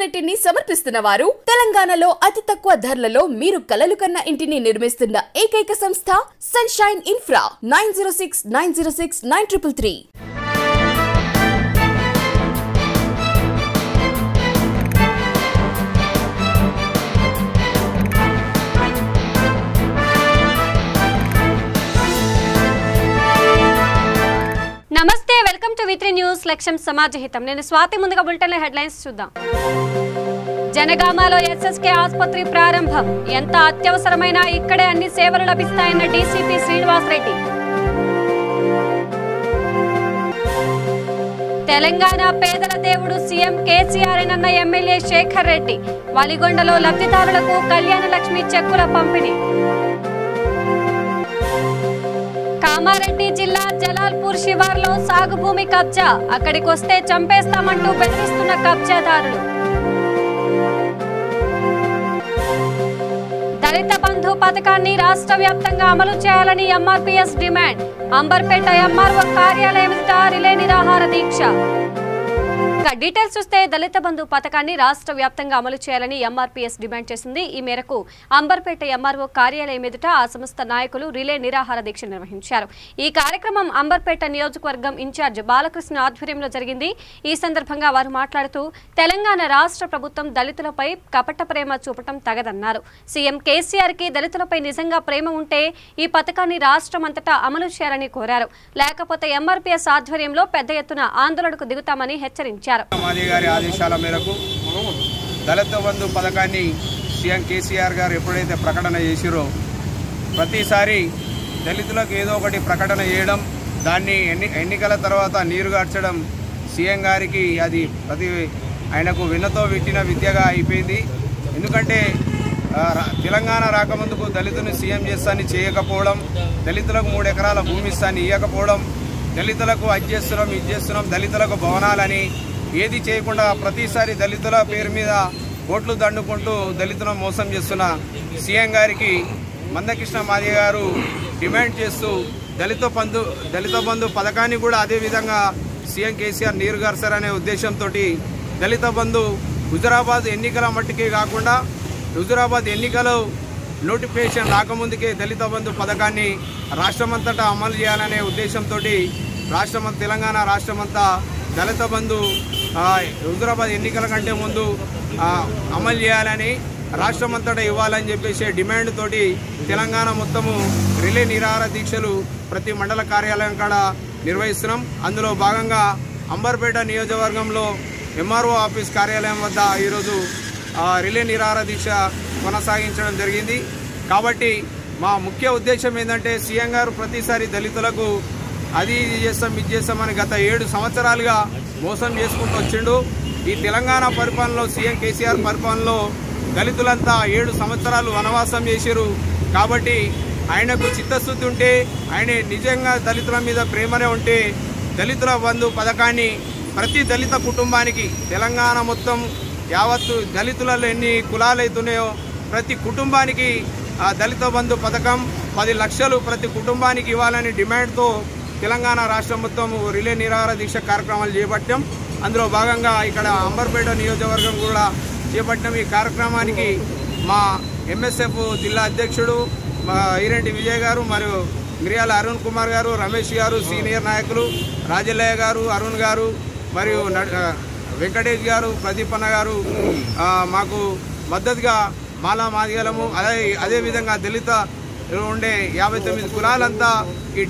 ఆపర్చునిటీని సమర్పిస్తున్న వారు తెలంగాణలో అతి తక్కువ ధరలలో మీరు కలలు కన్న ఇంటిని నిర్మిస్తున్న ఏకైక సంస్థ సన్షైన్ ఇన్ఫ్రా 9069069333. నమస్తే, వెల్కమ్ టు V3 న్యూస్. లక్ష్యం సమాజహితం. నేను స్వాతి. ముందుగా బులెటిన్ హెడ్లైన్స్ చూద్దాం. జనగామలో SSK ఆసుపత్రి ప్రారంభం. ఎంత అత్యవసరమైన ఇక్కడే అన్ని సేవలు లభిస్తాయన్న డీసీపీ శ్రీనివాస్ రెడ్డి. తెలంగాణ పేదల దేవుడు సీఎం కేసీఆర్ అన్న ఎమ్మెల్యే శేఖర్ రెడ్డి. వలిగొండలో లబ్ధిదారులకు కళ్యాణ లక్ష్మి చెక్కుల పంపిణీ. కామారెడ్డి జిల్లా జలాల్పూర్ శివార్లో సాగు భూమి కబ్జా. అక్కడికొస్తే చంపేస్తామంటూ బెదిరిస్తున్న కబ్జాదారులు. దళిత బంధు పథకాన్ని రాష్ట్ర వ్యాప్తంగా అమలు చేయాలని ఎంఆర్పీఎస్ డిమాండ్. అంబర్పేట ఎంఆర్ఓ కార్యాలయం ఎదుట రిలే నిరాహార దీక్ష. డీటెయిల్స్ చూస్తే దళిత బంధు పథకాన్ని రాష్ట్ర వ్యాప్తంగా అమలు చేయాలని ఎంఆర్పీఎస్ డిమాండ్ చేసింది. ఈ మేరకు అంబర్పేట ఎంఆర్ఓ కార్యాలయం ఎదుట ఆ సంస్థ నాయకులు రిలే నిరాహార దీక్ష నిర్వహించారు. ఈ కార్యక్రమం అంబర్పేట నియోజకవర్గం ఇన్ఛార్జ్ బాలకృష్ణ ఆధ్వర్యంలో జరిగింది. ఈ సందర్భంగా వారు మాట్లాడుతూ తెలంగాణ రాష్ట్ర ప్రభుత్వం దళితులపై కపట ప్రేమ చూపటం తగదన్నారు. సీఎం కేసీఆర్ కి దళితులపై నిజంగా ప్రేమ ఉంటే ఈ పథకాన్ని రాష్ట్రమంతటా అమలు చేయాలని కోరారు. లేకపోతే ఎంఆర్పీఎస్ ఆధ్వర్యంలో పెద్ద ఎత్తున ఆందోళనకు దిగుతామని హెచ్చరించారు. మోదీ గారి ఆదేశాల మేరకు దళిత బంధు పథకాన్ని సీఎం కేసీఆర్ గారు ఎప్పుడైతే ప్రకటన చేసిరో ప్రతిసారి దళితులకు ఏదో ఒకటి ప్రకటన చేయడం, దాన్ని ఎన్నికల తర్వాత నీరుగార్చడం సీఎం గారికి అది ఆయనకు విన్నతో పెట్టిన విద్యగా అయిపోయింది. ఎందుకంటే తెలంగాణ రాకముందుకు దళితుని సీఎం చేస్తాన్ని చేయకపోవడం, దళితులకు 3 ఎకరాల భూమి ఇస్తాన్ని ఇవ్వకపోవడం, దళితులకు అది చేస్తున్నాం ఇది చేస్తున్నాం, దళితులకు భవనాలని ఏది చేయకుండా ప్రతిసారి దళితుల పేరు మీద ఓట్లు దండుకుంటూ దళితులను మోసం చేస్తున్న సీఎం గారికి మందకృష్ణ మాదిగ గారు డిమాండ్ చేస్తూ దళిత బంధు పథకాన్ని కూడా అదేవిధంగా సీఎం కేసీఆర్ నీరుగార్చారనే ఉద్దేశంతో దళిత బంధు హుజురాబాద్ ఎన్నికల మట్టికే కాకుండా హుజురాబాద్ ఎన్నికలు నోటిఫికేషన్ రాకముందుకే దళిత బంధు పథకాన్ని రాష్ట్రమంతటా అమలు చేయాలనే ఉద్దేశంతో తెలంగాణ రాష్ట్రమంతా దళిత బంధు హుజురాబాద్ ఎన్నికల కంటే ముందు అమలు చేయాలని రాష్ట్రమంతటా ఇవ్వాలని చెప్పేసి డిమాండ్ తోటి తెలంగాణ మొత్తము రిలే నిరాహార దీక్షలు ప్రతి మండల కార్యాలయం కాడ నిర్వహిస్తున్నాం. అందులో భాగంగా అంబర్పేట నియోజకవర్గంలో ఎంఆర్ఓ ఆఫీస్ కార్యాలయం వద్ద ఈరోజు రిలే నిరాహార దీక్ష కొనసాగించడం జరిగింది. కాబట్టి మా ముఖ్య ఉద్దేశం ఏంటంటే సీఎం గారు ప్రతిసారి దళితులకు అది చేస్తాం ఇది చేస్తామని గత 7 సంవత్సరాలుగా మోసం చేసుకుంటూ వచ్చిండు. ఈ తెలంగాణ పరిపాలనలో సీఎం కేసీఆర్ పరిపాలనలో దళితులంతా 7 సంవత్సరాలు వనవాసం చేశారు. కాబట్టి ఆయనకు చిత్తశుద్ధి ఉంటే, ఆయన నిజంగా దళితుల మీద ప్రేమనే ఉంటే దళితుల బంధు పథకాన్ని ప్రతి దళిత కుటుంబానికి తెలంగాణ మొత్తం యావత్తు దళితులలో ఎన్ని కులాలు అవుతున్నాయో ప్రతి కుటుంబానికి దళిత బంధు పథకం 10 లక్షలు ప్రతి కుటుంబానికి ఇవ్వాలని డిమాండ్తో తెలంగాణ రాష్ట్రం మొత్తం రిలే నిరాహార దీక్ష కార్యక్రమాలు చేపట్టాం. అందులో భాగంగా ఇక్కడ అంబర్పేట నియోజకవర్గం కూడా చేపట్టాం. ఈ కార్యక్రమానికి మా ఎంఎస్ఎఫ్ జిల్లా అధ్యక్షుడు ఈరెంటి విజయ్ గారు మరియు మిర్యాల అరుణ్ కుమార్ గారు, రమేష్ గారు, సీనియర్ నాయకులు రాజలయ్య గారు, అరుణ్ గారు మరియు వెంకటేష్ గారు, ప్రదీప్ అన్న గారు మాకు మద్దతుగా మాలా మాదిగలము అదేవిధంగా దళిత ఉండే 59 కులాలంతా ఈ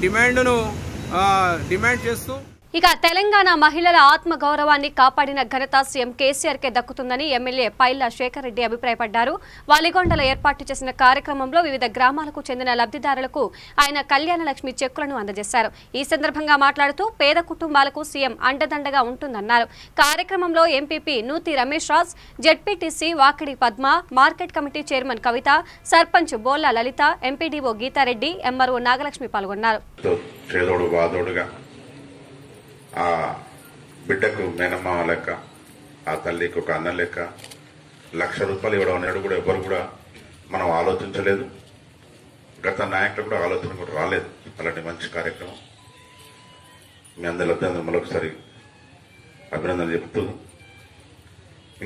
డిమాండ్ చేస్తూ ఇక తెలంగాణ మహిళల ఆత్మ గౌరవాన్ని కాపాడిన ఘనత సీఎం కేసీఆర్ కే దక్కుతుందని ఎమ్మెల్యే పైల్లా శేఖర్ రెడ్డి అభిప్రాయపడ్డారు. వాలిగొండలో ఏర్పాటు చేసిన కార్యక్రమంలో వివిధ గ్రామాలకు చెందిన లబ్ధిదారులకు ఆయన కళ్యాణ లక్ష్మి చెక్కులను అందజేశారు. ఈ సందర్భంగా మాట్లాడుతూ పేద కుటుంబాలకు సీఎం అండదండగా ఉంటుందన్నారు. కార్యక్రమంలో MPP Nuthi Ramesh Raj, ZPTC Vakidi Padma, market committee chairman Kavitha, sarpanch Bolla Lalitha, MPDO Geetha Reddy, MRO Nagalakshmi పాల్గొన్నారు. ఆ బిడ్డకు మేనమ్మ లెక్క, ఆ తల్లికి ఒక అన్న లెక్క 1,00,000 రూపాయలు ఇవ్వడం అనేది కూడా ఎవరు కూడా మనం ఆలోచించలేదు. గత నాయకులు కూడా ఆలోచన కూడా రాలేదు. అలాంటి మంచి కార్యక్రమం మీ అందరూ మరొకసారి అభినందనలు చెప్తూ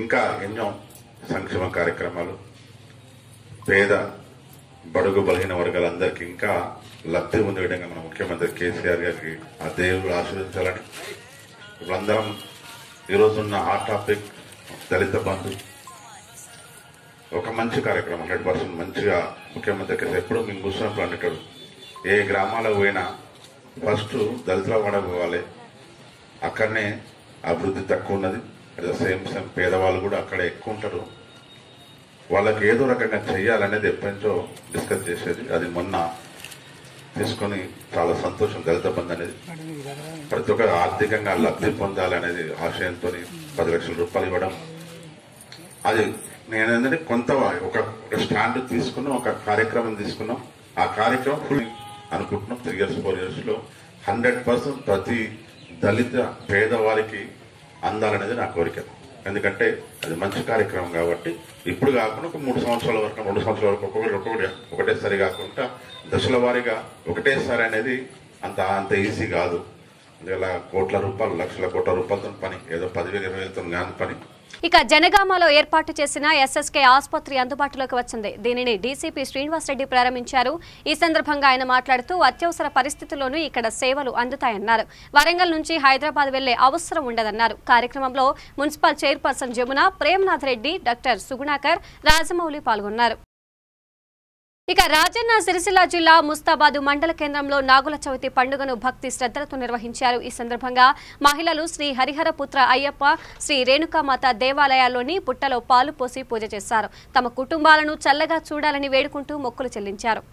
ఇంకా ఎన్నో సంక్షేమ కార్యక్రమాలు పేద బడుగు బలహీన వర్గాలందరికీ ఇంకా లబ్ధి పొందే విధంగా మన ముఖ్యమంత్రి కేసీఆర్ గారికి ఆ దేవుడు ఆశీర్వదించాలని ఇప్పుడందరం ఈరోజున్న హాట్ టాపిక్ దళిత బంధు ఒక మంచి కార్యక్రమం 100% మంచిగా ముఖ్యమంత్రి కేసీఆర్ ఎప్పుడు మేము కూర్చున్నప్పుడు అంటాడు ఏ గ్రామాలకు పోయినా ఫస్ట్ దళితుల వాడ పోవాలి అక్కడనే అభివృద్ధి తక్కువ ఉన్నది అదే సేమ్ పేదవాళ్ళు కూడా అక్కడ ఎక్కువ ఉంటారు వాళ్ళకి ఏదో రకంగా చేయాలనేది ఎప్పటించో డిస్కస్ చేసేది అది మొన్న తీసుకొని చాలా సంతోషం దళిత బంధు అనేది ప్రతి ఒక్కరు ఆర్థికంగా లబ్ధి పొందాలనేది ఆశయంతో 10 లక్షల రూపాయలు ఇవ్వడం అది నేనేంటంటే కొంత ఒక స్టాండ్ తీసుకున్నాం ఒక కార్యక్రమం తీసుకున్నాం ఆ కార్యక్రమం ఫుల్ అనుకుంటున్నాం 3 years 4 years లో 100% ప్రతి దళిత పేదవారికి అందాలనేది నా కోరిక ఎందుకంటే అది మంచి కార్యక్రమం కాబట్టి ఇప్పుడు కాకుండా ఒక 3 సంవత్సరాల వరకు 2 సంవత్సరాల వరకు ఒకటేసారి కాకుండా దశల వారీగా ఒకటేసారి అనేది అంత ఈజీ కాదు అందువల్ల కోట్ల రూపాయలు లక్షల కోట్ల రూపాయలతో పని ఏదో 10,000 20,000తో కాని పని ఇక జనగామలో ఏర్పాటు చేసిన ఎస్ఎస్కే ఆసుపత్రి అందుబాటులోకి వచ్చింది దీనిని డీసీపీ శ్రీనివాసరెడ్డి ప్రారంభించారు ఈ సందర్భంగా ఆయన మాట్లాడుతూ అత్యవసర పరిస్థితుల్లోనూ ఇక్కడ సేవలు అందుతాయన్నారు వరంగల్ నుంచి హైదరాబాద్ వెళ్లే అవసరం ఉండదన్నారు కార్యక్రమంలో municipal chairperson Jamuna Premanath Reddy doctor Sugunakar Rajamouli పాల్గొన్నారు ఇక రాజన్న సిరిసిల్ల జిల్లా ముస్తాబాదు మండల కేంద్రంలో నాగుల చవితి పండుగను భక్తి శ్రద్ధలతో నిర్వహించారు ఈ సందర్భంగా మహిళలు శ్రీ హరిహరపుత్ర అయ్యప్ప శ్రీ రేణుకామాత దేవాలయాల్లోని పుట్టలో పాలు పోసి పూజ చేశారు తమ కుటుంబాలను చల్లగా చూడాలని వేడుకుంటూ మొక్కులు చెల్లించారు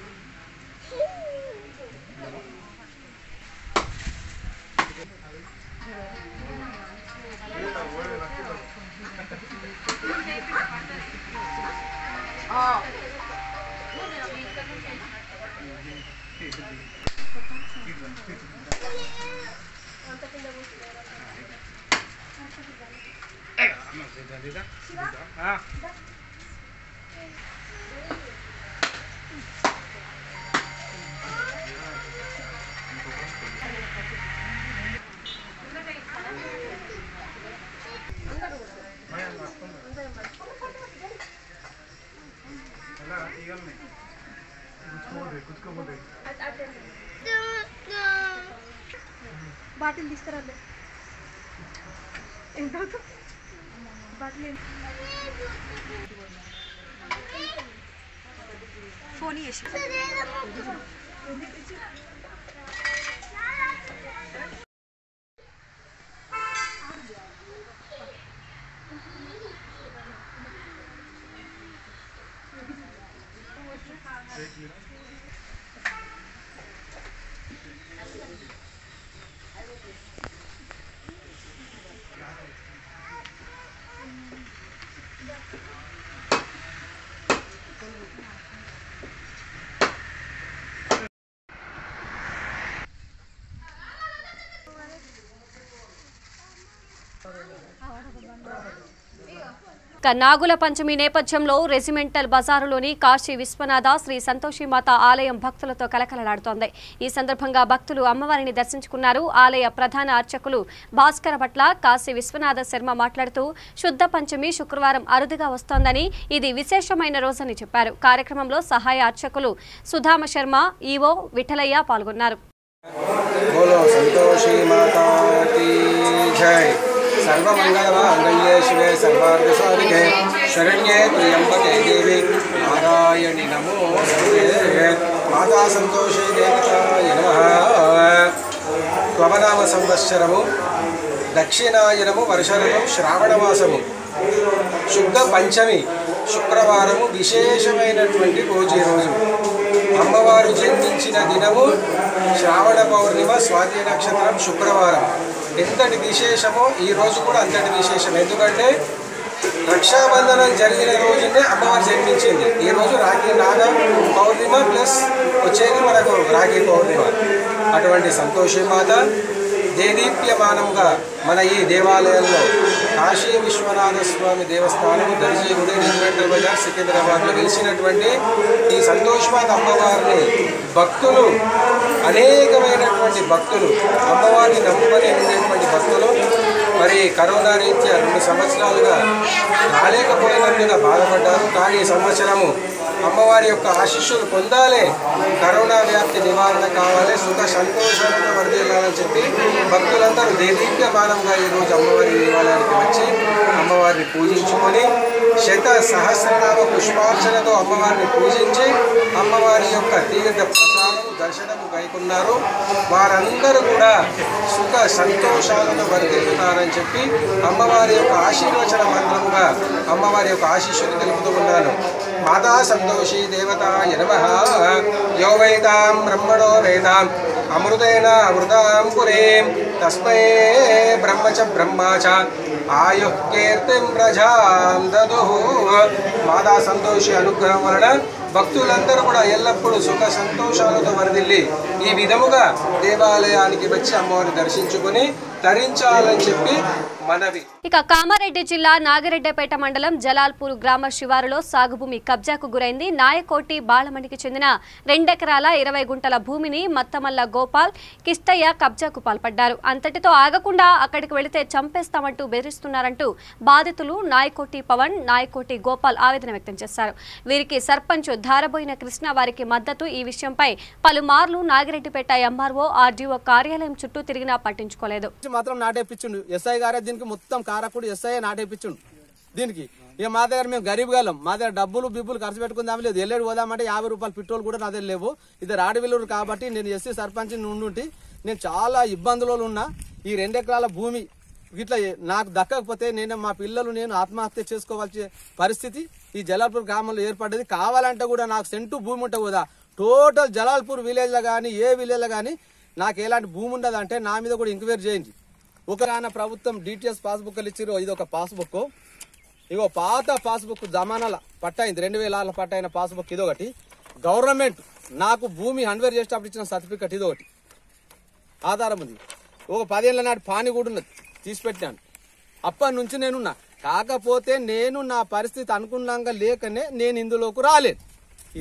బాటిల్ తీసుకురాలే ఎంత బాటిల్ ఫోన్ చేసి నాగుల పంచమి నేపథ్యంలో రెజిమెంటల్ బజారులోని కాశీ విశ్వనాథ శ్రీ సంతోషిమాత ఆలయం భక్తులతో కలకలలాడుతోంది ఈ సందర్భంగా భక్తులు అమ్మవారిని దర్శించుకున్నారు ఆలయ ప్రధాన అర్చకులు భాస్కర భట్ల కాశీ విశ్వనాథ శర్మ మాట్లాడుతూ శుద్ధ పంచమి శుక్రవారం అరుదుగా వస్తోందని ఇది విశేషమైన రోజని చెప్పారు కార్యక్రమంలో సహాయ అర్చకులు సుధామ శర్మ ఈవో విఠలయ్య పాల్గొన్నారు सर्वमंगलमांगल्ये शिवे सर्वार्थसाधिके शरण्ये त्र्यंबके देवी नारायणि नमोस्तुते माता संतोषे देवताय नमः त्वमनाम संवत्सरमु दक्षिणायनमु वर्षऋतुं श्रावणमासमु शुद्ध पंचमी శుక్రవారము విశేషమైనటువంటి రోజు ఈ రోజు అమ్మవారు జన్మించిన దినము శ్రావణ పౌర్ణిమ స్వాతి నక్షత్రం శుక్రవారం ఎంతటి విశేషమో ఈ రోజు కూడా అంతటి విశేషం ఎందుకంటే రక్షాబంధనం జరిగిన రోజునే అమ్మవారు జన్మించింది ఈ రోజు రాఖీ నాగ పౌర్ణిమ ప్లస్ వచ్చేది మనకు రాఖీ పౌర్ణిమ అటువంటి సంతోషిమాత దేదీప్యమానంగా మన ఈ దేవాలయంలో కాశీ విశ్వనాథ స్వామి దేవస్థానం దర్జీగుడి రెజిమెంటల్ బజార్ సికింద్రాబాద్లో వెలిసినటువంటి ఈ సంతోషమాత అమ్మవారిని భక్తులు అనేకమైనటువంటి భక్తులు అమ్మవారిని నమ్ముకొని ఉండేటువంటి భక్తులు మరి కరోనా రీత్యా 2 సంవత్సరాలుగా రాలేకపోయినందున బాధపడ్డారు. కానీ ఈ సంవత్సరము అమ్మవారి యొక్క ఆశీస్సులు పొందాలి, కరోనా వ్యాప్తి నివారణ కావాలి, సుఖ సంతోషాలను వర్ధిల్లాలని చెప్పి భక్తులందరూ దేదీప్యమానంగా ఈరోజు అమ్మవారి దేవాలయానికి వచ్చి అమ్మవారిని పూజించుకొని శత సహస్రనామ పుష్పార్చనతో అమ్మవారిని పూజించి అమ్మవారి యొక్క తీర్థ ప్రసాదం దర్శనము గైకున్నారు. వారందరూ కూడా సుఖ సంతోషాలను వర్ధిల్లుతారని చెప్పి అమ్మవారి యొక్క ఆశీర్వచన మంత్రముగా అమ్మవారి యొక్క ఆశీస్సులు తెలుపుతూ ఉన్నాను. మాతా సంతోషి దేవతాయ నమః. యో వేదాం బ్రహ్మణో వేదాం అమృతేన అమృతాం పురీం తస్మై బ్రహ్మ చ బ్రహ్మ చ ఆయుః కీర్తిం ప్రజాం దదుః. మాతా సంతోషి అనుగ్రహం వలన భక్తులందరూ కూడా ఎల్లప్పుడూ సుఖ సంతోషాలతో వరదిల్లి ఈ విధముగా దేవాలయానికి వచ్చి అమ్మవారిని దర్శించుకొని తరించాలని చెప్పి మనవి. ఇక కామారెడ్డి జిల్లా నాగిరెడ్డిపేట మండలం జలాల్పూర్ గ్రామ శివారులో సాగుభూమి కబ్జాకు గురైంది. నాయకోటి బాలమణికి చెందిన 2 ఎకరాల 20 గుంటల భూమిని మత్తమల్ల గోపాల్ కిష్టయ్య కబ్జాకు పాల్పడ్డారు. అంతటితో ఆగకుండా అక్కడికి వెళితే చంపేస్తామంటూ బెదిరిస్తున్నారంటూ బాధితులు నాయకోటి పవన్, నాయకోటి గోపాల్ ఆవేదన వ్యక్తం చేశారు. వీరికి సర్పంచ్ ధారబోయిన కృష్ణ వారికి మద్దతు. ఈ విషయంపై పలుమార్లు నాగిరెడ్డిపేట ఎంఆర్ఓ ఆర్డీఓ కార్యాలయం చుట్టూ తిరిగినా పట్టించుకోలేదు. మాత్రం నాటేపించుండు ఎస్ఐ గారే దీనికి మొత్తం కారకుడు ఎస్ఐ నాటేపించుండు దీనికి. ఇక మా దగ్గర మేము గరీబ్ గాలం, మా దగ్గర డబ్బులు బిబ్బులు ఖర్చు పెట్టుకుందాం లేదు. ఎల్లేడు పోదామంటే 50 రూపాయలు పెట్రోల్ కూడా నా దగ్గర లేవు. ఇది రాడివిల్లూరు కాబట్టి నేను ఎస్సీ సర్పంచ్ ఉండుంటి నేను చాలా ఇబ్బందులలో ఉన్నా. ఈ 2 ఎకరాల భూమి ఇట్లా నాకు దక్కకపోతే నేను మా పిల్లలు నేను ఆత్మహత్య చేసుకోవాల్సిన పరిస్థితి ఈ జలాల్పూర్ గ్రామంలో ఏర్పడ్డది. కావాలంటే కూడా నాకు సెంటు భూమి ఉంటుంది కదా, టోటల్ జలాల్పూర్ విలేజ్ లో కానీ ఏ విలేజ్ లో కానీ నాకు ఎలాంటి భూమి ఉండదు అంటే నా మీద కూడా ఎంక్వైరీ చేయండి. ఒక రాన ప్రభుత్వం డిటిఎస్ పాస్బుక్లు ఇచ్చిరో, ఇది ఒక పాస్బుక్. ఇగో పాత పాస్బుక్ జమానాల పట్టయింది, 2000 పట్టయిన పాస్బుక్ ఇదొకటి. గవర్నమెంట్ నాకు భూమి హండ్వేర్ చేసేటప్పుడు ఇచ్చిన సర్టిఫికెట్ ఇదొకటి ఆధారం ఉంది. ఒక 10 ఏళ్ల నాటి పాని కూడా ఉన్నది, తీసిపెట్టాను. అప్పటి నుంచి నేనున్నా. కాకపోతే నేను నా పరిస్థితి అనుకున్నాక లేకనే నేను ఇందులోకి రాలేదు.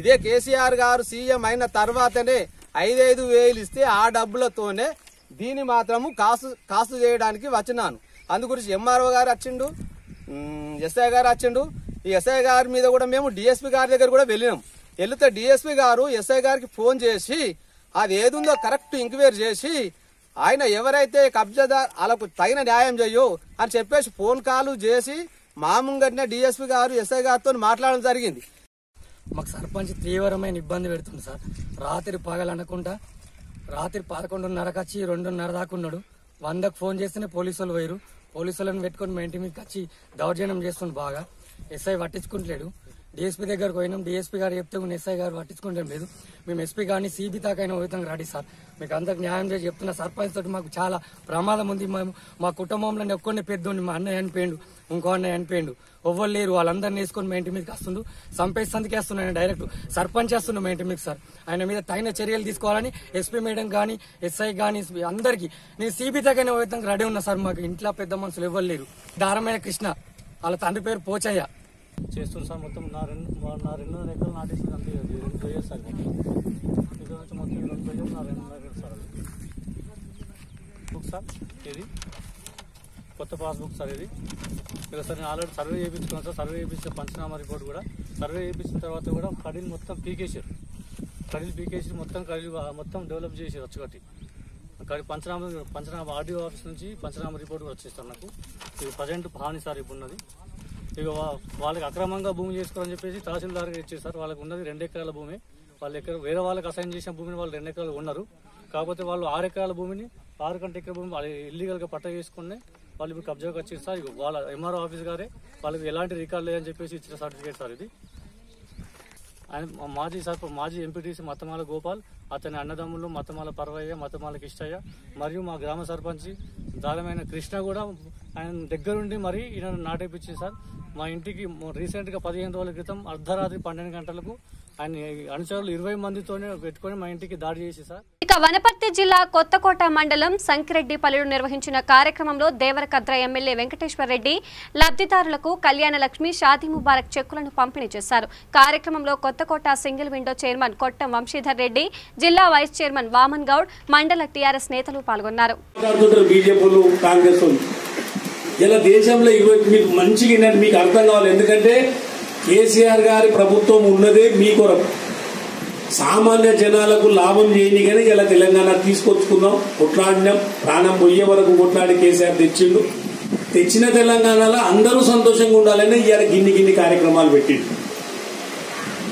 ఇదే కేసీఆర్ గారు సీఎం అయిన తర్వాతనే 5,5 వేలు ఇస్తే ఆ డబ్బులతోనే దీన్ని మాత్రము కాసు చేయడానికి వచ్చినాను. అందు గురించి ఎంఆర్ఓ గారు వచ్చిండు, ఎస్ఐ గారు వచ్చిండు. ఈ ఎస్ఐ గారి మీద కూడా మేము డిఎస్పీ గారి దగ్గర కూడా వెళ్ళినాం. వెళితే డిఎస్పీ గారు ఎస్ఐ గారికి ఫోన్ చేసి అది ఏదుందో కరెక్ట్ ఎంక్వైరీ చేసి ఆయన ఎవరైతే కబ్జాదార్ వాళ్ళకు తగిన న్యాయం చెయ్యో అని చెప్పేసి ఫోన్ కాల్ చేసి మా ముంగట్నే డిఎస్పీ గారు ఎస్ఐ గారితో మాట్లాడడం జరిగింది. మాకు సర్పంచ్ తీవ్రమైన ఇబ్బంది పెడుతుంది సార్. రాత్రి పగలనకుండా రాత్రి 11:30 వచ్చి 2:30 దాకా ఉన్నాడు. 100కు ఫోన్ చేస్తేనే పోలీసులు పోయారు. పోలీసులను పెట్టుకుని మా ఇంటి మీదకి వచ్చి దౌర్జన్యం చేస్తుండు బాగా. ఎస్ఐ పట్టించుకుంటలేడు. డిఎస్పీ దగ్గరకు పోయినాం. డిఎస్పీ గారు చెప్తే ఎస్ఐ గారు పట్టించుకుంటాం లేదు. మేము ఎస్పీ గారిని సిబి తాకైనా పోతాం రెడీ సార్. మీకు అందరికి న్యాయం చేసి చెప్తున్నా. సర్పంచ్ తోటి మాకు చాలా ప్రమాదం ఉంది. మా కుటుంబంలో ఒక్కడిని పెద్దోండి, మా అన్నయ్య అనిపోయిండు, ఇంకో అన్నయ్య అనిపోయిండు, ఎవ్వరు లేరు. వాళ్ళందరినీ వేసుకొని మా ఇంటి మీదకి వస్తుండు. చంపేస్తందుకే వస్తున్నాను డైరెక్ట్. సర్పంచ్ వస్తున్నాం మా ఇంటి మీకు సార్. ఆయన మీద తగిన చర్యలు తీసుకోవాలని ఎస్పీ మేడం కానీ ఎస్ఐ కానీ అందరికీ నేను సిబి తాకైనా పోతాం రెడీ ఉన్నా సార్. మాకు ఇంట్లో పెద్ద మనుషులు ఎవ్వరు లేరు. దారమైన కృష్ణ, వాళ్ళ తండ్రి పేరు పోచయ్య చేస్తుంది సార్. మొత్తం నా 2 ఎకరాలు నాటేసి అంతే 2 years సార్. ఇక్కడ నుంచి మొత్తం 2 years నా 2 ఎకరాలు సార్. బుక్ సార్ ఇది కొత్త పాస్బుక్ సార్. ఇది ఇక సార్ నేను ఆల్రెడీ సర్వే చేయించుకున్నాను సార్. సర్వే చేయించిన పంచనామా రిపోర్ట్ కూడా సర్వే చేయించిన తర్వాత కూడా కడీలు మొత్తం పీకేసారు. కడీలు పీకేసి మొత్తం డెవలప్ చేసారు వచ్చి. పంచనామా ఆర్డీఓ ఆఫీస్ నుంచి పంచనామా రిపోర్ట్ కూడా వచ్చేస్తారు నాకు. ఇది ప్రజెంట్ హాని సార్ ఇప్పుడు ఉన్నది. ఇక వాళ్ళకి అక్రమంగా భూమి చేసుకోవాలని చెప్పేసి తహసీల్దార్గా ఇచ్చేసారు. వాళ్ళకి ఉన్నది 2 ఎకరాల భూమి. వాళ్ళ వేరే వాళ్ళకి అసైన్ చేసిన భూమిని వాళ్ళు 2 ఎకరాలు ఉన్నారు. కాకపోతే వాళ్ళు 6 ఎకరాల భూమిని 6 కంటే ఎక్కువ భూమి వాళ్ళు ఇల్లీగల్గా పట్ట చేసుకుని వాళ్ళు ఇప్పుడు కబ్జాకి వచ్చేసి సార్. వాళ్ళ ఎంఆర్ఓ ఆఫీస్ గారే వాళ్ళకి ఎలాంటి రికార్డు లేదని చెప్పేసి ఇచ్చిన సర్టిఫికేట్ సార్ ఇది. ఆయన మాజీ ఎంపీటీసీ మత్తమాల గోపాల్, అతని అన్నదమ్ములు మత్తమాల పర్వయ్య, మత్తమాల కిష్టయ్య మరియు మా గ్రామ సర్పంచ్ దారమైన కృష్ణ కూడా ఆయన దగ్గరుండి మరి ఈయన నాటేపించింది సార్. మా ఇంటికి రీసెంట్గా 15 రోజుల క్రితం అర్ధరాత్రి 12 గంటలకు ఆయన అనుచరులు 20 మందితోనే పెట్టుకుని మా ఇంటికి దాడి చేసి సార్. ఇక వనపర్తి జిల్లా కొత్తకోట మండలం సంకిరెడ్డిపల్లిలో నిర్వహించిన కార్యక్రమంలో దేవరకద్ర ఎమ్మెల్యే వెంకటేశ్వర రెడ్డి లబ్ధిదారులకు కళ్యాణ లక్ష్మి, షాదీ ముబారక్ చెక్కులను పంపిణీ చేశారు. కార్యక్రమంలో కొత్తకోట సింగిల్ విండో చైర్మన్ కొట్టం వంశీధర్ రెడ్డి, జిల్లా వైస్ చైర్మన్ వామన్ గౌడ్, మండల టీఆర్ఎస్ నేతలు పాల్గొన్నారు. ఇలా దేశంలో మీకు మంచిగా మీకు అర్థం కావాలి. ఎందుకంటే కేసీఆర్ గారి ప్రభుత్వం ఉన్నదే మీ కొరకు, సామాన్య జనాలకు లాభం చేయని. కానీ ఇలా తెలంగాణ తీసుకొచ్చుకుందాం, కొట్లాడినాం, ప్రాణం పోయే వరకు కొట్లాడి కేసీఆర్ తెచ్చిండు. తెచ్చిన తెలంగాణలో అందరూ సంతోషంగా ఉండాలని ఇవాళ గిన్ని కార్యక్రమాలు పెట్టిండు.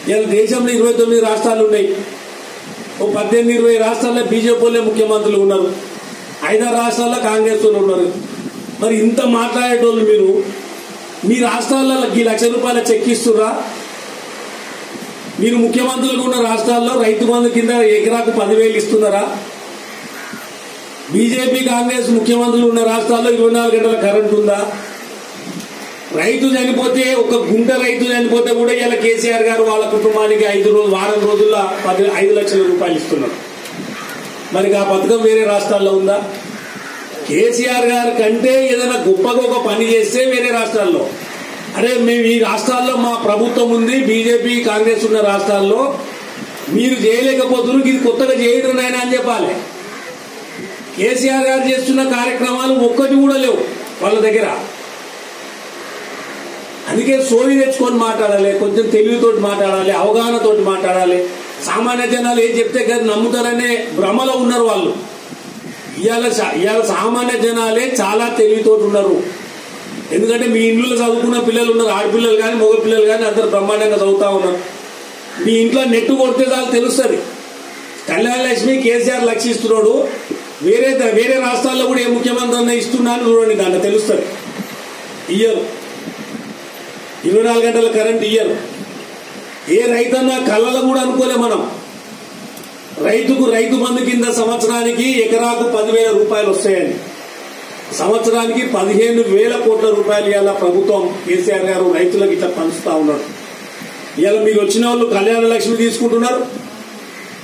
ఇవాళ దేశంలో 29 రాష్ట్రాలు ఉన్నాయి. ఓ 18-20 రాష్ట్రాల్లో బీజేపీ వాళ్ళే ముఖ్యమంత్రులు ఉన్నారు, 5-6 రాష్ట్రాల్లో కాంగ్రెస్ వాళ్ళు ఉన్నారు. మరి ఇంత మాట్లాడేటోళ్ళు మీరు మీ రాష్ట్రాల్లో ఈ ₹1,00,000 చెక్ ఇస్తుర్రా? మీరు ముఖ్యమంత్రులుగా ఉన్న రాష్ట్రాల్లో రైతు బంధు కింద ఎకరాకు 10,000 ఇస్తున్నారా? బీజేపీ కాంగ్రెస్ ముఖ్యమంత్రులు ఉన్న రాష్ట్రాల్లో 24 గంటల కరెంట్ ఉందా? రైతు చనిపోతే, ఒక గుంట రైతు చనిపోతే కూడా ఇలా కేసీఆర్ గారు వాళ్ళ కుటుంబానికి వారం రోజుల్లో 5 లక్షల రూపాయలు ఇస్తున్నారు. మరి ఆ పథకం వేరే రాష్ట్రాల్లో ఉందా? కేసీఆర్ గారి కంటే ఏదైనా గొప్పగా ఒక పని చేస్తే వేరే రాష్ట్రాల్లో, అరే మేము ఈ రాష్ట్రాల్లో మా ప్రభుత్వం ఉంది, బీజేపీ కాంగ్రెస్ ఉన్న రాష్ట్రాల్లో మీరు చేయలేకపోతున్నారు, ఇది కొత్తగా చేయడం నాయన అని చెప్పాలి. కేసీఆర్ గారు చేస్తున్న కార్యక్రమాలు ఒక్కటి కూడా లేవు వాళ్ళ దగ్గర. అందుకే సోయి తెచ్చుకొని మాట్లాడాలి, కొంచెం తెలివితోటి మాట్లాడాలి, అవగాహనతోటి మాట్లాడాలి. సామాన్య జనాలు ఏం చెప్తే కానీ నమ్ముతారనే భ్రమలో ఉన్నారు వాళ్ళు. ఇవాళ సామాన్య జనాలే చాలా తెలివితోటి ఉన్నారు. ఎందుకంటే మీ ఇంట్లో చదువుకున్న పిల్లలు ఉన్నారు, ఆడపిల్లలు కానీ మగ పిల్లలు కానీ అందరు బ్రహ్మాండంగా చదువుతా ఉన్నారు. మీ ఇంట్లో నెట్ కొడితే దానికి తెలుస్తుంది. కళ్యాణ లక్ష్మి కేసీఆర్ లక్షిస్తున్నాడు, వేరే రాష్ట్రాల్లో కూడా ఏ ముఖ్యమంత్రి అన్న ఇస్తున్నాను చూడండి, దాంట్లో తెలుస్తుంది. ఇయ్యరు, 24 గంటల కరెంట్ ఇయ్యరు. ఏ రైతన్నా కళ్ళలో కూడా అనుకోలే మనం. రైతు బంధు కింద సంవత్సరానికి ఎకరాకు 10,000 రూపాయలు వస్తాయని, సంవత్సరానికి 15,000 కోట్ల రూపాయలు ఇవాళ ప్రభుత్వం కేసీఆర్ గారు రైతులకు ఇట్లా పంచుతా ఉన్నాడు. ఇవాళ మీరు వచ్చిన వాళ్ళు కళ్యాణ లక్ష్మి తీసుకుంటున్నారు,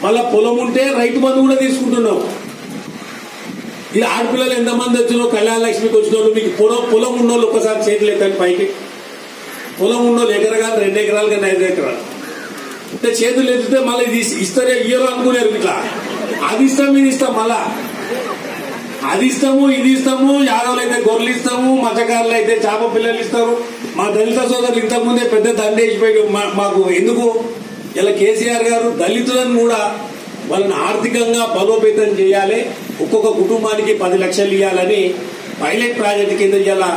మళ్ళా పొలం ఉంటే రైతు బంధు కూడా తీసుకుంటున్నాం. ఇది ఆడపిల్లలు ఎంతమంది వచ్చినో కళ్యాణ లక్ష్మికి వచ్చిన వాళ్ళు, మీకు పొలం ఉన్నోళ్ళు ఒక్కసారి చేతులు ఎత్తండి పైకి. పొలం ఉన్నోళ్ళు ఎకరగాలు 2 ఎకరాలు కానీ 5 ఎకరాలు అంటే చేతులు ఎత్తితే మళ్ళీ ఇది ఇస్తారే ఇయ్యరు అనుకునేరు. ఇట్లా అది ఇస్తాం ఇది ఇస్తాం, మళ్ళా అది ఇస్తాము ఇది ఇస్తాము. యాదవులు అయితే గొర్రెలు ఇస్తాము, మత్స్యకారులు అయితే చేప పిల్లలు ఇస్తారు. మా దళిత సోదరులు ఇంతకుముందే పెద్ద దండేసిపోయి మాకు ఎందుకు. ఇలా కేసీఆర్ గారు దళితులను కూడా వాళ్ళని ఆర్థికంగా బలోపేతం చేయాలి, ఒక్కొక్క కుటుంబానికి 10 లక్షలు ఇవ్వాలని పైలట్ ప్రాజెక్టు కింద ఇలా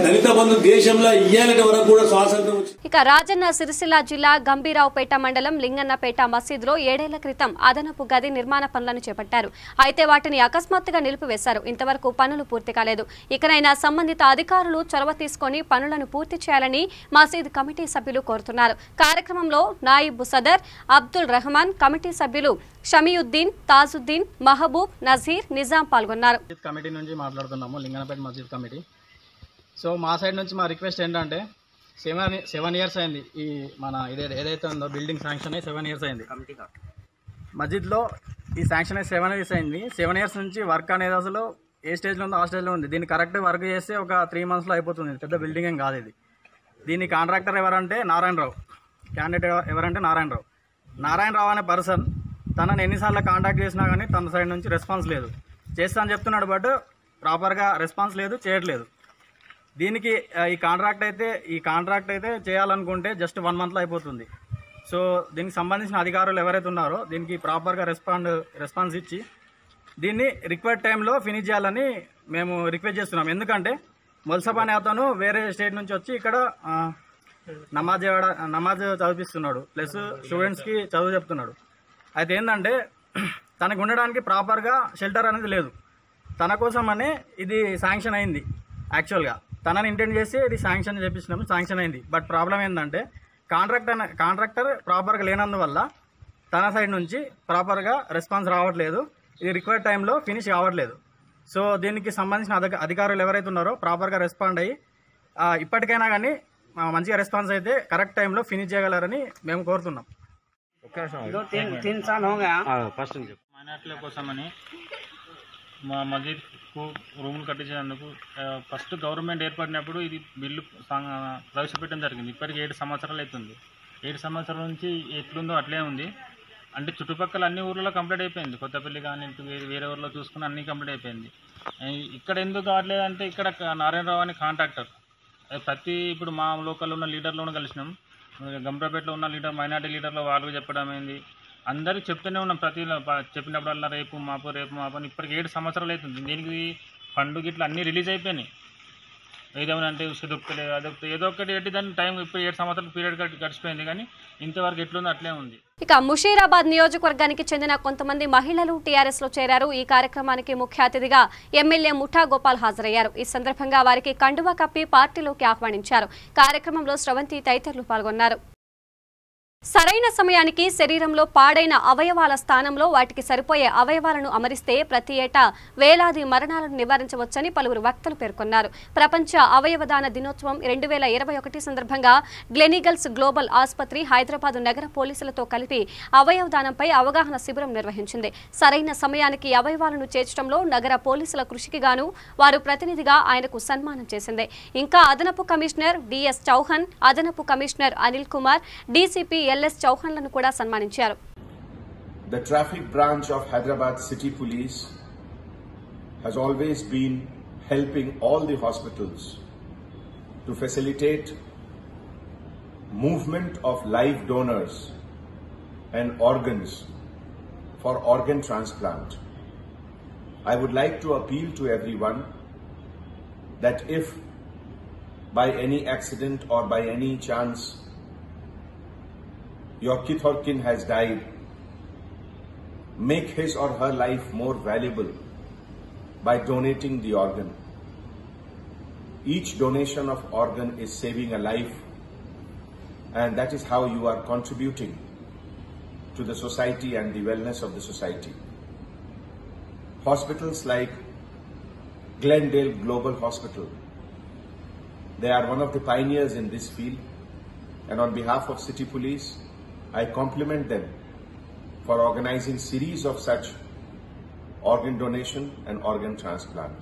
దళిత బంధు దేశంలో ఇయ్యాలనే వరకు కూడా స్వాతంత్రం వచ్చింది. ఇక రాజన్న సిరిసిల్ల జిల్లా గంభీరావుపేట మండలం లింగన్నపేట మసీదులో 7 ఏళ్ల క్రితం అదనపు గది నిర్మాణ పనులను చేపట్టారు. అయితే వాటిని అకస్మాత్తుగా నిలిపివేశారు. ఇంతవరకు పనులు పూర్తి కాలేదు. ఇకనైనా సంబంధిత అధికారులు చొరవ తీసుకొని పనులను పూర్తి చేయాలని మసీద్ కమిటీ సభ్యులు కోరుతున్నారు. కార్యక్రమంలో నాయిబ్ సదర్ అబ్దుల్ రెహమాన్, కమిటీ సభ్యులు షమీయుద్దీన్, తాజుద్దీన్, మహబూబ్, నజీర్, నిజాం పాల్గొన్నారు. కమిటీ నుంచి మాట్లాడుతున్నాము, లింగన్నపేట మసీద్ కమిటీ. సో మా సైడ్ నుంచి మా రిక్వెస్ట్ ఏంటంటే 7 ఇయర్స్ అయింది ఈ మన ఏదైతే ఉందో బిల్డింగ్ శాంక్షన్ అయ్యి 7 ఇయర్స్ అయింది. మస్జిద్లో ఈ శాంక్షన్ అయ్యి 7 ఇయర్స్ అయింది. 7 ఇయర్స్ నుంచి వర్క్ అనేది అసలు ఏ స్టేజ్లో ఉందో ఆ స్టేజ్లో ఉంది. దీన్ని కరెక్ట్ వర్క్ చేస్తే ఒక 3 monthsలో అయిపోతుంది. పెద్ద బిల్డింగ్ ఏం కాదు ఇది. దీని కాంట్రాక్టర్ ఎవరంటే నారాయణరావు, క్యాండిడేట్ ఎవరంటే నారాయణరావు అనే పర్సన్. తనని ఎన్నిసార్లు కాంటాక్ట్ చేసినా కానీ తన సైడ్ నుంచి రెస్పాన్స్ లేదు. చేస్తా అని చెప్తున్నాడు, బట్ ప్రాపర్గా రెస్పాన్స్ లేదు, చేయట్లేదు. దీనికి ఈ కాంట్రాక్ట్ అయితే చేయాలనుకుంటే జస్ట్ 1 monthలో అయిపోతుంది. సో దీనికి సంబంధించిన అధికారులు ఎవరైతే ఉన్నారో దీనికి ప్రాపర్గా రెస్పాన్స్ ఇచ్చి దీన్ని రిక్వైర్డ్ టైంలో ఫినిష్ చేయాలని మేము రిక్వెస్ట్ చేస్తున్నాం. ఎందుకంటే మొల్సబ్ అనే అతను వేరే స్టేట్ నుంచి వచ్చి ఇక్కడ నమాజ్ చదివిస్తున్నాడు, ప్లస్ స్టూడెంట్స్కి చదువు చెప్తున్నాడు. అయితే ఏంటంటే తనకు ఉండడానికి ప్రాపర్గా షెల్టర్ అనేది లేదు. తన కోసమనే ఇది శాంక్షన్ అయింది. యాక్చువల్గా తనని ఇంటెండ్ చేసి ఇది శాంక్షన్ చేపించినాము, శాంక్షన్ అయింది. బట్ ప్రాబ్లం ఏంటంటే కాంట్రాక్టర్ ప్రాపర్గా లేనందువల్ల తన సైడ్ నుంచి ప్రాపర్గా రెస్పాన్స్ రావట్లేదు. ఇది రిక్వైర్డ్ టైంలో ఫినిష్ కావట్లేదు. సో దీనికి సంబంధించిన అధికారులు ఎవరైతే ఉన్నారో ప్రాపర్గా రెస్పాండ్ అయ్యి ఇప్పటికైనా కానీ మంచిగా రెస్పాన్స్ అయితే కరెక్ట్ టైంలో ఫినిష్ చేయగలరని మేము కోరుతున్నాం. మైనార్టీల కోసమని మా మస్జిద్కు రూములు కట్టించేందుకు ఫస్ట్ గవర్నమెంట్ ఏర్పడినప్పుడు ఇది బిల్లు ప్రవేశపెట్టడం జరిగింది. ఇప్పటికి 7 సంవత్సరాలు అవుతుంది. 7 సంవత్సరాల నుంచి ఎట్లుందో అట్లే ఉంది. అంటే చుట్టుపక్కల అన్ని ఊర్లలో కంప్లీట్ అయిపోయింది. కొత్తపల్లి కానీ వేరే ఊర్లో చూసుకుని అన్నీ కంప్లీట్ అయిపోయింది. ఇక్కడ ఎందుకు కావట్లేదు అంటే ఇక్కడ నారాయణరావు అని కాంట్రాక్టర్ ఇప్పుడు మా లోకల్లో ఉన్న లీడర్లోనూ కలిసినాం. గంభీరపేటలో ఉన్న లీడర్ మైనార్టీ లీడర్లో వాళ్ళకి చెప్పడం అయింది. అందరికీ చెప్తూనే ఉన్నాం. చెప్పినప్పుడల్లా రేపు మాపు అని ఇప్పటికి 7 సంవత్సరాలు అవుతుంది. దీనికి ఫండ్ గిట్లా అన్నీ రిలీజ్ అయిపోయినాయి. ఏదేమైనా అంటే దొరుకుతలేదు అదొకటి ఏదో ఒకటి పెట్టి దాని టైం ఇప్పుడు 7 సంవత్సరాల పీరియడ్ గడిచిపోయింది, కానీ ఇంతవరకు ఎట్లుందో అట్లే ఉంది. ఇక ముషీరాబాద్ నియోజకవర్గానికి చెందిన కొంతమంది మహిళలు టీఆర్ఎస్ లో చేరారు. ఈ కార్యక్రమానికి ముఖ్య అతిథిగా ఎమ్మెల్యే ముఠా గోపాల్ హాజరయ్యారు. ఈ సందర్భంగా వారికి కండువా కప్పి పార్టీలోకి ఆహ్వానించారు. కార్యక్రమంలో స్రవంతి తదితరులు పాల్గొన్నారు. సరైన సమయానికి శరీరంలో పాడైన అవయవాల స్థానంలో వాటికి సరిపోయే అవయవాలను అమరిస్తే ప్రతి ఏటా వేలాది మరణాలను నివారించవచ్చని పలువురు వక్తలు పేర్కొన్నారు. ప్రపంచ అవయవదాన దినోత్సవం 2021 సందర్భంగా గ్లెనిగల్స్ గ్లోబల్ ఆసుపత్రి హైదరాబాద్ నగర పోలీసులతో కలిపి అవయవదానంపై అవగాహన శిబిరం నిర్వహించింది. సరైన సమయానికి అవయవాలను చేర్చడంలో నగర పోలీసుల కృషికి గాను వారు ప్రతినిధిగా ఆయనకు సన్మానం చేసింది. ఇంకా అదనపు కమిషనర్ డిఎస్ చౌహాన్, అదనపు commissioner Anil Kumar, DCP LS చౌహాన్లను కూడా సన్మానించారు. The traffic branch of Hyderabad City Police has always been helping all the hospitals to facilitate movement of live donors and organs for organ transplant. I would like to appeal to everyone that if by any accident or by any chance your kith or kin has died, make his or her life more valuable by donating the organ. Each donation of organ is saving a life, and that is how you are contributing to the society and the wellness of the society. Hospitals like Glendale Global Hospital, they are one of the pioneers in this field, and on behalf of City Police, I compliment them for organizing series of such organ donation and organ transplant.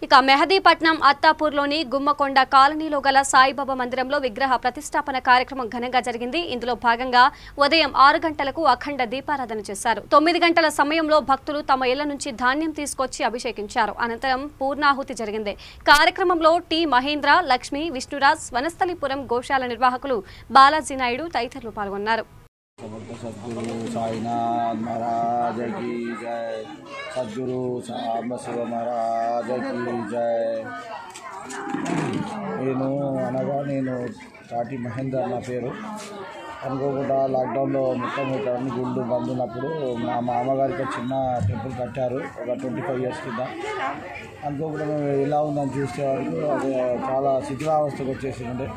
ఇక మెహదీపట్నం అత్తాపూర్లోని గుమ్మకొండ కాలనీలో గల సాయిబాబా మందిరంలో విగ్రహ ప్రతిష్టాపన కార్యక్రమం ఘనంగా జరిగింది. ఇందులో భాగంగా ఉదయం 6 గంటలకు అఖండ దీపారాధన చేశారు. 9 గంటల సమయంలో భక్తులు తమ ఇళ్ల నుంచి ధాన్యం తీసుకొచ్చి అభిషేకించారు. అనంతరం పూర్ణాహుతి జరిగింది. కార్యక్రమంలో టి మహేంద్ర, లక్ష్మి, విష్ణురాజ్, వనస్థలిపురం గోశాల నిర్వాహకులు బాలాజీ నాయుడు తదితరులు పాల్గొన్నారు. सद्गुरु साईनाथ महाराज की जय, सद्गुरु सांबशिव महाराज की जय. నేను తాటి మహేందర్ నా పేరు. అనుకోకుండా లాక్డౌన్లో మొత్తం ఇక్కడ గుళ్ళు బంద్ ఉన్నప్పుడు మా మామగారికి చిన్న టెంపుల్ కట్టారు ఒక 25 years కింద. అనుకోకుండా మేము ఎలా ఉందని చూసే వరకు అది చాలా శిథిలావస్థకు వచ్చేసిండే.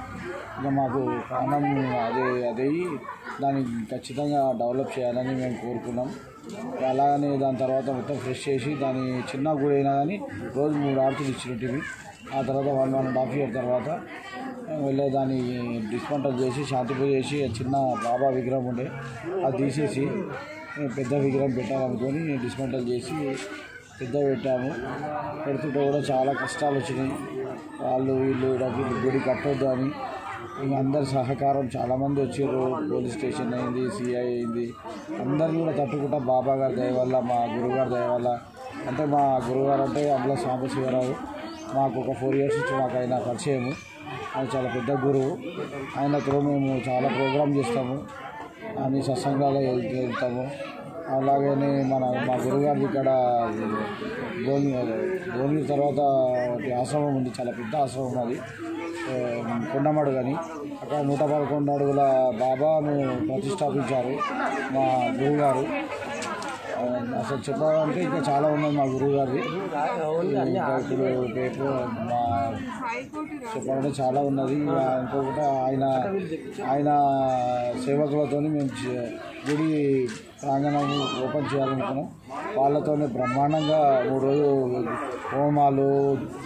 ఇంకా మాకు ప్రాణం అదే దాన్ని ఖచ్చితంగా డెవలప్ చేయాలని మేము కోరుకున్నాం. అలాగనే దాని తర్వాత మొత్తం ఫ్రెష్ చేసి దాని చిన్న గుడి అయినా కానీ రోజు 3 ఆర్తులు ఇచ్చినట్టు. ఆ తర్వాత 1.5 year తర్వాత వెళ్ళే దాన్ని డిస్మంటల్ చేసి శాంతి పూజ చేసి చిన్న బాబా విగ్రహం ఉండే అది తీసేసి పెద్ద విగ్రహం పెట్టాలనుకొని డిస్మంటల్ చేసి పెద్ద పెట్టాము. పెడుతుంటే కూడా చాలా కష్టాలు వచ్చినాయి. వాళ్ళు వీళ్ళు గుడి కట్టొద్దు అని అందరి సహకారం చాలామంది వచ్చారు. పోలీస్ స్టేషన్ అయింది, సిఐ అయింది, అందరినీ కూడా తట్టుకుంటా బాబా గారి దయ వల్ల, మా గురువుగారి దయ వల్ల. అంటే మా గురువుగారు అంటే అందులో సాంబశివరావు. మాకు ఒక 4 years నుంచి మాకు ఆయన పరిచయము. ఆయన చాలా పెద్ద గురువు. ఆయనతో మేము చాలా ప్రోగ్రామ్ చేస్తాము, అన్ని సత్సంగాలు వెళ్తాము. అలాగనే మా గురువుగారిది ఇక్కడ భువనగిరి తర్వాత ఆశ్రమం ఉంది, చాలా పెద్ద ఆశ్రమం అది కొండమడు. కానీ అక్కడ 111 అడుగుల బాబాను ప్రతిష్టాపించారు మా గురువుగారు. అసలు చెప్పాలంటే ఇంకా చాలా ఉన్నది మా గురువుగారిది. ఇప్పుడు రేపు మా చెప్పాలంటే చాలా ఉన్నది. ఇంకొకటి ఆయన సేవకులతో మేము గుడి ప్రాంగణం ఓపెన్ చేయాలనుకున్నాం. వాళ్ళతోనే బ్రహ్మాండంగా 3 రోజులు హోమాలు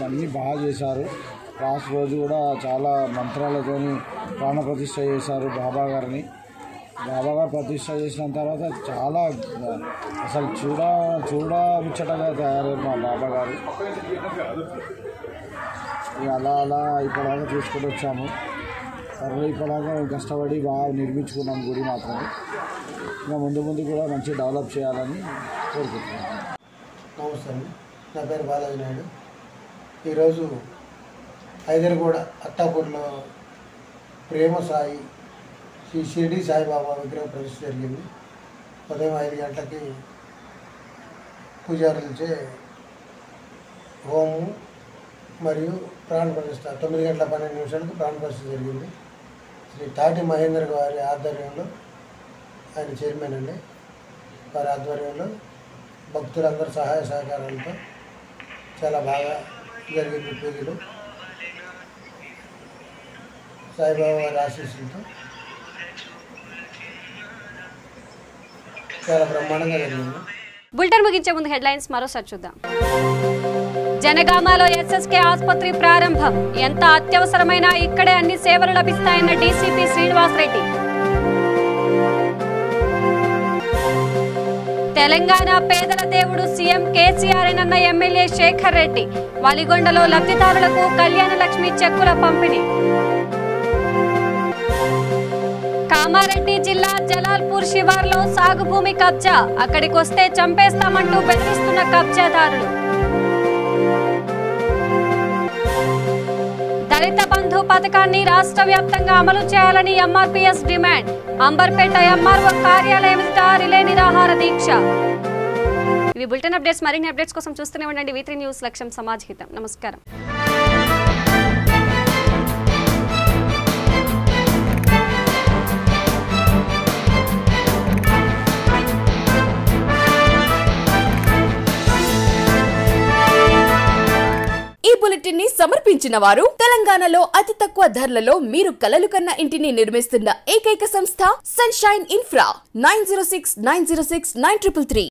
అన్నీ బాగా చేశారు. లాస్ట్ రోజు కూడా చాలా మంత్రాలతోని ప్రాణప్రతిష్ఠ చేశారు బాబా గారిని. బాబా గారు ప్రతిష్ఠ చేసిన తర్వాత చాలా అసలు చూడముచ్చటగా తయారయ్యారు మా బాబా గారు. అలా ఇప్పటిదాకా చూసుకుంటూ వచ్చాము. సరే ఇప్పటిదాకా కష్టపడి బాగా నిర్మించుకున్నాం గుడి మాత్రమే. ఇంకా ముందు కూడా మంచి డెవలప్ చేయాలని కోరుకుంటున్నాను. నమస్తే. నా పేరు బాలాజీ నాయుడు. ఈరోజు హైదరాబాద్ అత్తాపూర్లో ప్రేమ సాయి శ్రీ షిరిడి సాయిబాబా విగ్రహం ప్రతిష్ఠ జరిగింది. ఉదయం 5 గంటలకి పూజారులచే హోమం మరియు ప్రాణ ప్రతిష్ఠ 9:12 ప్రాణ ప్రతిష్ఠ జరిగింది. శ్రీ తాటి మహేందర్ గారి ఆధ్వర్యంలో, ఆయన చైర్మన్ అండి, వారి ఆధ్వర్యంలో భక్తులందరూ సహాయ సహకారాలతో చాలా బాగా జరిగింది పూజలు. సాయిబాబా వారి ఆశీస్సులతో చాలా బ్రహ్మాండంగా జరిగింది. బులెటిన్ ముగించే ముందు హెడ్లైన్స్ మరోసారి చూద్దాం. జనగామలో ఎస్ఎస్కే ఆసుపత్రి ప్రారంభం. ఎంత అత్యవసరమైనా ఇక్కడే అన్ని సేవలు లభిస్తాయన్న డీసీపీ శ్రీనివాసరెడ్డి. తెలంగాణ పేదల దేవుడు సీఎం కేసీఆర్ అన్న ఎమ్మెల్యే శేఖర్ రెడ్డి. వలిగొండలో లబ్ధిదారులకు కళ్యాణ లక్ష్మి చెక్కుల పంపిణీ. కామారెడ్డి జిల్లా జలాల్పూర్ శివార్లో సాగు భూమి కబ్జా. అక్కడికి వస్తే చంపేస్తామంటూ బెదిరిస్తున్న కబ్జాదారులు. దళిత బంధు పథకాన్ని రాష్ట్ర వ్యాప్తంగా అమలు చేయాలని ఎంఆర్పీఎస్ డిమాండ్. అంబర్పేట ఎంఆర్ఓ కార్యాలయం ఎదుట రిలే నిరాహార దీక్ష. ఇవి బులెటిన్ అప్డేట్స్. మరిన్ని అప్డేట్స్ కోసం చూస్తూనే ఉండండి V3 న్యూస్. లక్ష్యం సమాజహితం. నమస్కారం. ఈ బులెటిన్ ని సమర్పించిన వారు తెలంగాణలో అతి తక్కువ ధరలలో మీరు కలలు కన్న ఇంటిని నిర్మిస్తున్న ఏకైక సంస్థ సన్షైన్ ఇన్ఫ్రా. 9069069333.